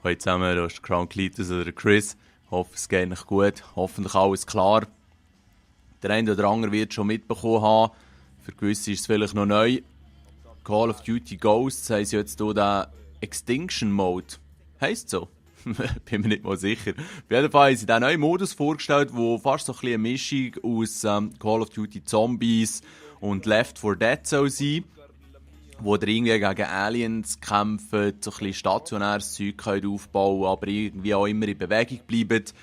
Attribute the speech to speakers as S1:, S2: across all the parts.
S1: Hallo zusammen, da ist Crown Cletus oder Chris. Ich hoffe, es geht euch gut. Hoffentlich alles klar. Der eine oder andere wird schon mitbekommen haben. Für gewisse ist es vielleicht noch neu. Call of Duty Ghosts haben sie jetzt hier den Extinction Mode. Heisst so? Bin mir nicht mal sicher. Auf jeden Fall haben sie diesen neuen Modus vorgestellt, der fast so ein bisschen eine Mischung aus Call of Duty Zombies und Left 4 Dead soll sein. Wo ihr irgendwie gegen Aliens kämpft, so ein bisschen stationäres Zeug könnt aufbauen, aber irgendwie auch immer in Bewegung bleibt.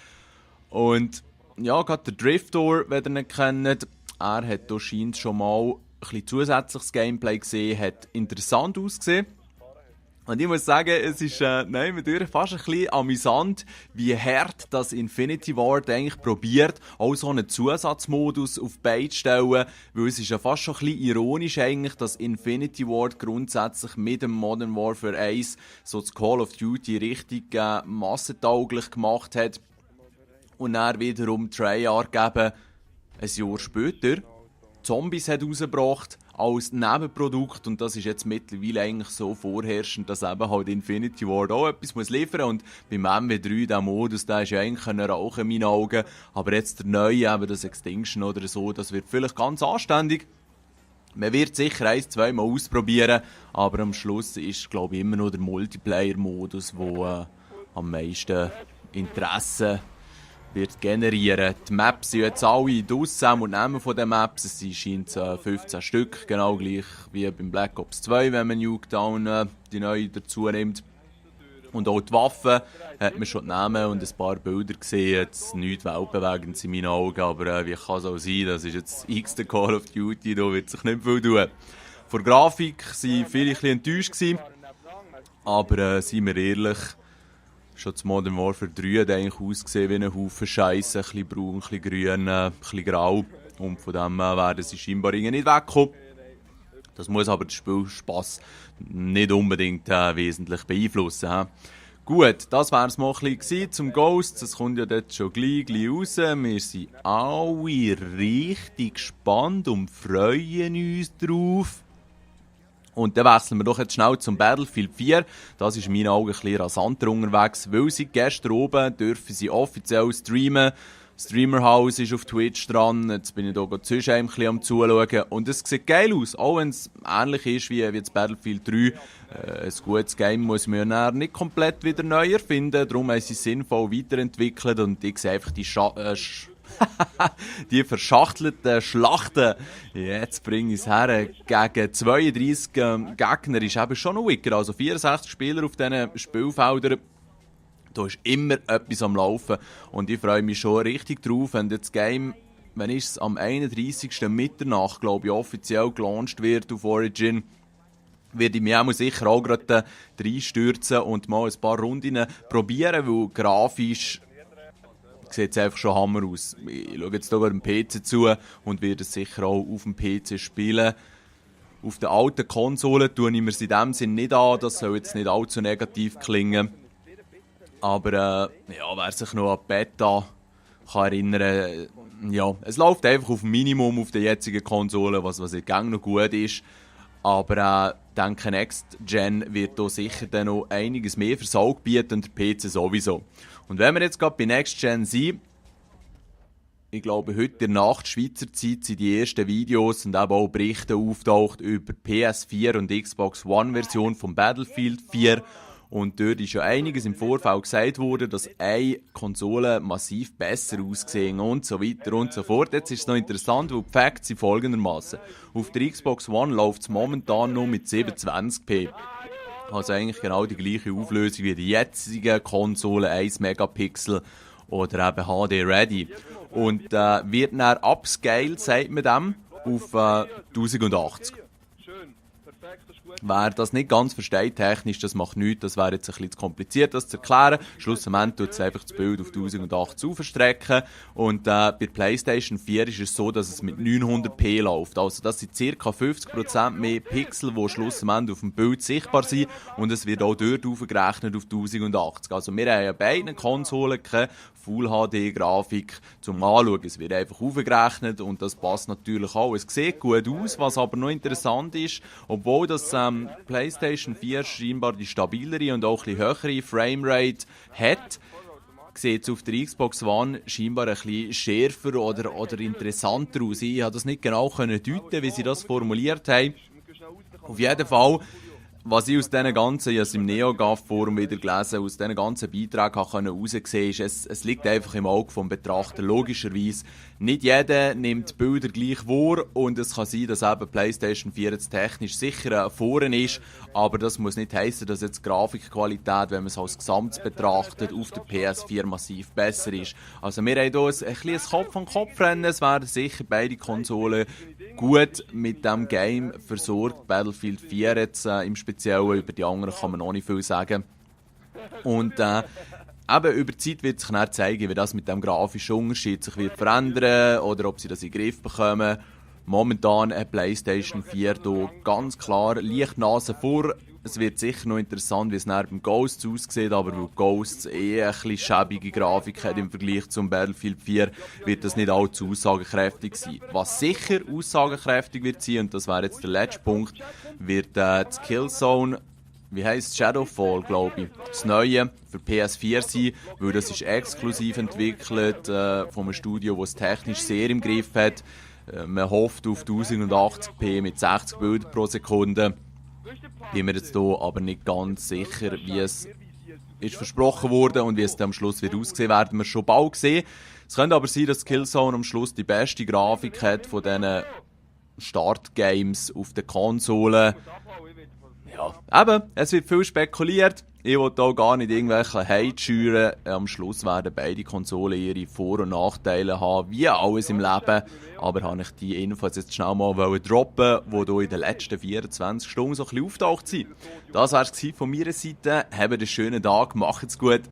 S1: Und ja, gerade der Driftor, wenn ihr ihn kennt, er hat hier scheint schon mal ein bisschen zusätzliches Gameplay gesehen, hat interessant ausgesehen. Und ich muss sagen, es ist fast ein bisschen amüsant, wie hart das Infinity Ward eigentlich probiert, auch so einen Zusatzmodus auf die Beine zu stellen, weil es ist ja fast schon ein bisschen ironisch eigentlich, dass Infinity Ward grundsätzlich mit dem Modern Warfare 1 so das Call of Duty richtig massentauglich gemacht hat und dann wiederum Treyarch gegeben, ein Jahr später Zombies hat rausgebracht als Nebenprodukt und das ist jetzt mittlerweile eigentlich so vorherrschend, dass eben halt Infinity Ward auch etwas muss liefern und beim MW3, der Modus, der ist ja eigentlich ein Rauchen in meinen Augen, aber jetzt der neue, eben das Extinction oder so, das wird vielleicht ganz anständig. Man wird sicher 1-2 Mal ausprobieren, aber am Schluss ist, glaube ich, immer noch der Multiplayer-Modus, der am meisten Interesse wird generieren. Die Maps sind jetzt alle draussen und Namen von den Maps. Es sind 15 Stück, genau gleich wie beim Black Ops 2, wenn man Nuketown die neue dazu nimmt. Und auch die Waffen hat man schon die Namen und ein paar Bilder gesehen. Jetzt nichts weltbewegend in meinen Augen, aber wie kann es auch sein? Das ist jetzt das x-te Call of Duty, da wird sich nicht viel tun. Von der Grafik waren viele ein bisschen enttäuscht, aber seien wir ehrlich, schon das Modern Warfare 3 hat eigentlich ausgesehen wie ein Haufen Scheiße, ein bisschen braun, ein bisschen grün, ein bisschen grau. Und von dem werden sie scheinbar nicht wegkommen. Das muss aber den Spielspass nicht unbedingt wesentlich beeinflussen. Gut, das wäre es mal ein bisschen zum Ghost. Das kommt ja dort schon gleich raus. Wir sind alle richtig gespannt und freuen uns drauf. Und dann wechseln wir doch jetzt schnell zum Battlefield 4. Das ist in meinen Augen ein bisschen rasanter unterwegs, weil sie gestern oben dürfen sie offiziell streamen. Streamerhaus ist auf Twitch dran, jetzt bin ich hier zwischen ein bisschen am Zuschauen. Und es sieht geil aus, auch wenn es ähnlich ist wie das Battlefield 3. Ein gutes Game muss man ja nicht komplett wieder neu erfinden, darum haben sie es sinnvoll weiterentwickelt und ich sehe einfach die verschachtelten Schlachten. Jetzt bringe ich es her. Gegen 32 Gegner ist eben schon noch wicker. Also 64 Spieler auf diesen Spielfeldern. Da ist immer etwas am Laufen. Und ich freue mich schon richtig drauf, wenn das Game, wenn es am 31. Mitternacht, glaube ich, offiziell gelauncht wird auf Origin, werde ich mich auch sicher auch gerade reinstürzen und mal ein paar Runden probieren, weil grafisch sieht es einfach schon Hammer aus. Ich schaue jetzt hier am PC zu und werde es sicher auch auf dem PC spielen. Auf der alten Konsole tue ich mir es in dem Sinn nicht an, das soll jetzt nicht allzu negativ klingen. Aber ja, wer sich noch an die Beta kann erinnern, ja, es läuft einfach auf Minimum auf der jetzigen Konsole, was in Gang noch gut ist. Aber ich denke, Next Gen wird hier sicher dann noch einiges mehr fürs Auge bieten und der PC sowieso. Und wenn wir jetzt gerade bei Next Gen sind, ich glaube heute in der Nacht Schweizer Zeit sind die ersten Videos und eben auch Berichte auftaucht über PS4 und Xbox One Version von Battlefield 4. Und dort ist ja einiges im Vorfeld gesagt worden, dass eine Konsole massiv besser aussehen und so weiter und so fort. Jetzt ist es noch interessant, weil die Facts sind folgendermaßen. Auf der Xbox One läuft es momentan nur mit 720p. Also eigentlich genau die gleiche Auflösung wie die jetzigen Konsolen, 1 Megapixel oder eben HD Ready. Und wird dann upscaled, sagt man dem, auf 1080. Wer das nicht ganz versteht technisch, das macht nichts, das wäre jetzt ein bisschen zu kompliziert, das zu erklären. Schlussendlich tut es einfach das Bild auf 1080 aufstrecken. Und bei PlayStation 4 ist es so, dass es mit 900p läuft. Also das sind ca. 50% mehr Pixel, die schlussendlich auf dem Bild sichtbar sind. Und es wird auch dort aufgerechnet auf 1080. Also wir haben ja bei beiden Konsolen keine Full-HD-Grafik zum Anschauen. Es wird einfach aufgerechnet und das passt natürlich auch. Es sieht gut aus, was aber noch interessant ist, obwohl das PlayStation 4 scheinbar die stabilere und auch ein bisschen höhere Framerate hat, sieht es auf der Xbox One scheinbar ein bisschen schärfer oder interessanter aus. Ich konnte das nicht genau deuten, wie sie das formuliert haben. Auf jeden Fall, was ich aus diesen ganzen, ich habe es im NeoGAF-Forum wieder gelesen, aus diesen ganzen Beiträgen heraussehen ist, es liegt einfach im Auge des Betrachters. Logischerweise, nicht jeder nimmt die Bilder gleich wahr und es kann sein, dass eben PlayStation 4 jetzt technisch sicher vorne ist, aber das muss nicht heissen, dass jetzt die Grafikqualität, wenn man es als Gesamt betrachtet, auf der PS4 massiv besser ist. Also wir haben hier ein kleines Kopf-an-Kopf-Rennen, es werden sicher beide Konsolen gut mit diesem Game versorgt. Battlefield 4 jetzt im Speziellen, über die anderen kann man noch nicht viel sagen. Und eben über die Zeit wird sich dann zeigen, wie das mit dem grafischen Unterschied sich wird verändern oder ob sie das in den Griff bekommen. Momentan hat PlayStation 4 hier ganz klar leicht Nase vor. Es wird sicher noch interessant, wie es dann beim Ghosts aussieht, aber weil Ghosts ein bisschen schäbige Grafik hat im Vergleich zum Battlefield 4, wird das nicht allzu aussagekräftig sein. Was sicher aussagekräftig wird sein, und das wäre jetzt der letzte Punkt, wird das Killzone, wie heisst Shadowfall, glaube ich, das Neue für PS4 sein, weil das ist exklusiv entwickelt von einem Studio, das es technisch sehr im Griff hat. Man hofft auf 1080p mit 60 Bildern pro Sekunde. Bin mir jetzt hier aber nicht ganz sicher, wie es ist versprochen wurde und wie es dann am Schluss wird aussehen, werden wir schon bald sehen. Es könnte aber sein, dass Killzone am Schluss die beste Grafik hat von diesen Startgames auf den Konsolen. Ja, eben, es wird viel spekuliert. Ich will hier gar nicht irgendwelche Hate schüren. Am Schluss werden beide Konsolen ihre Vor- und Nachteile haben, wie alles im Leben. Aber habe ich die Infos jetzt schnell mal droppen, die hier in den letzten 24 Stunden so ein bisschen auftaucht sind. Das war es von meiner Seite. Habt einen schönen Tag, macht's gut.